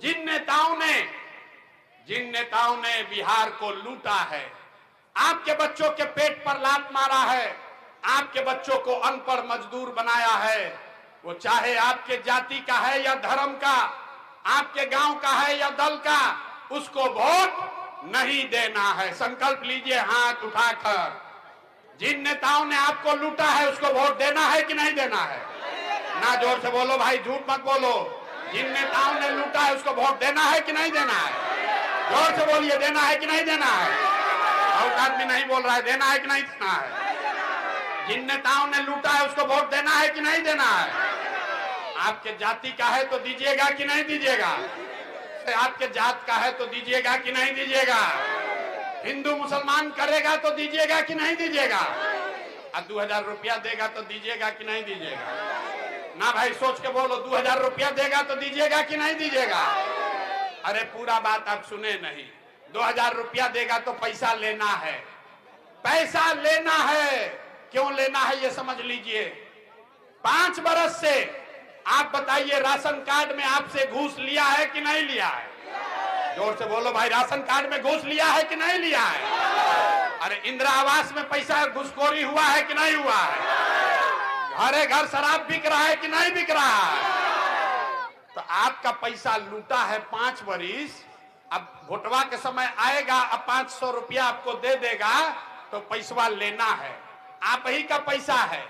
जिन नेताओं ने बिहार को लूटा है, आपके बच्चों के पेट पर लात मारा है, आपके बच्चों को अनपढ़ मजदूर बनाया है, वो चाहे आपके जाति का है या धर्म का, आपके गांव का है या दल का, उसको वोट नहीं देना है। संकल्प लीजिए हाथ उठाकर। जिन नेताओं ने आपको लूटा है उसको वोट देना है कि नहीं देना है? ना जोर से बोलो भाई, झूठ मत बोलो। जिन नेताओं ने लूटा है उसको वोट देना है कि नहीं देना है? जोर से बोलिए, देना है कि नहीं देना है? बहुत आदमी नहीं बोल रहा है, देना है कि नहीं देना है? जिन नेताओं ने लूटा है उसको वोट देना है कि नहीं देना है? आपके जाति का है तो दीजिएगा कि नहीं दीजिएगा? आपके जात का है तो दीजिएगा कि नहीं दीजिएगा? हिंदू मुसलमान करेगा तो दीजिएगा कि नहीं दीजिएगा? अब 2000 रुपया देगा तो दीजिएगा कि नहीं दीजिएगा? ना भाई, सोच के बोलो, 2000 रुपया देगा तो दीजिएगा कि नहीं दीजिएगा? अरे पूरा बात आप सुने नहीं। 2000 रुपया देगा तो पैसा लेना है, पैसा लेना है। क्यों लेना है ये समझ लीजिए। 5 बरस से आप बताइए, राशन कार्ड में आपसे घूस लिया है कि नहीं लिया है? जोर से बोलो भाई, राशन कार्ड में घूस लिया है कि नहीं लिया है? अरे इंदिरा आवास में पैसा घुसखोरी हुआ है कि नहीं हुआ है? घरे घर शराब बिक रहा है कि नहीं बिक रहा है? तो आपका पैसा लूटा है 5 बरिस, अब घोटवा के समय आएगा, अब 500 रुपया आपको दे देगा तो पैसा लेना है। आप ही का पैसा है,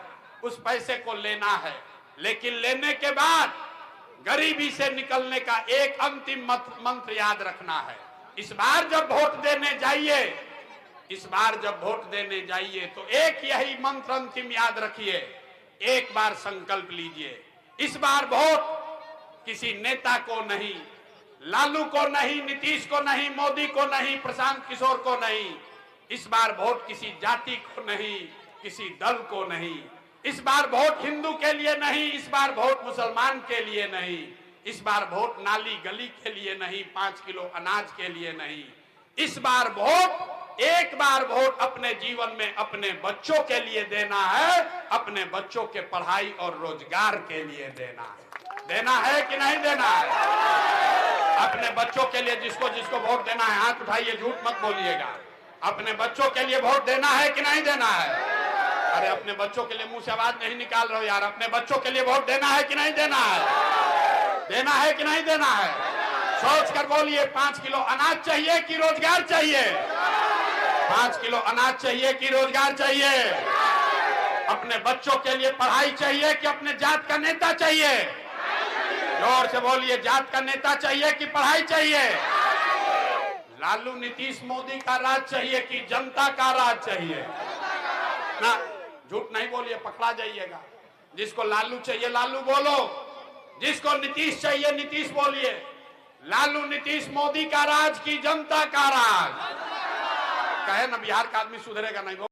उस पैसे को लेना है। लेकिन लेने के बाद गरीबी से निकलने का एक अंतिम मंत्र याद रखना है। इस बार जब वोट देने जाइए तो एक यही मंत्र अंतिम याद रखिए। एक बार संकल्प लीजिए, इस बार वोट किसी नेता को नहीं, लालू को नहीं, नीतीश को नहीं, मोदी को नहीं, प्रशांत किशोर को नहीं। इस बार वोट किसी जाति को नहीं, किसी दल को नहीं। इस बार वोट हिंदू के लिए नहीं, इस बार वोट मुसलमान के लिए नहीं, इस बार वोट नाली गली के लिए नहीं, 5 किलो अनाज के लिए नहीं। इस बार वोट, एक बार वोट अपने जीवन में अपने बच्चों के लिए देना है, अपने बच्चों के पढ़ाई और रोजगार के लिए देना है। देना है कि नहीं देना है? अपने बच्चों के लिए जिसको जिसको वोट देना है हाथ उठाइए, झूठ मत बोलिएगा। अपने बच्चों के लिए वोट देना है कि नहीं देना है? अरे अपने बच्चों के लिए मुंह से आवाज नहीं निकाल रहे हो यार। अपने बच्चों के लिए वोट देना है कि नहीं देना है? देना है कि नहीं देना है? सोच कर बोलिए, 5 किलो अनाज चाहिए कि रोजगार चाहिए? 5 किलो अनाज चाहिए कि रोजगार चाहिए? अपने बच्चों के लिए पढ़ाई चाहिए कि अपने जात का नेता चाहिए? जोर से बोलिए, जात का नेता चाहिए कि पढ़ाई चाहिए? लालू नीतीश मोदी का राज चाहिए कि जनता का राज चाहिए? ना, झूठ नहीं बोलिए, पकड़ा जाइएगा। जिसको लालू चाहिए लालू बोलो, जिसको नीतीश चाहिए नीतीश बोलिए। लालू नीतीश मोदी का राज की जनता का राज? कहे ना बिहार का आदमी सुधरेगा नहीं।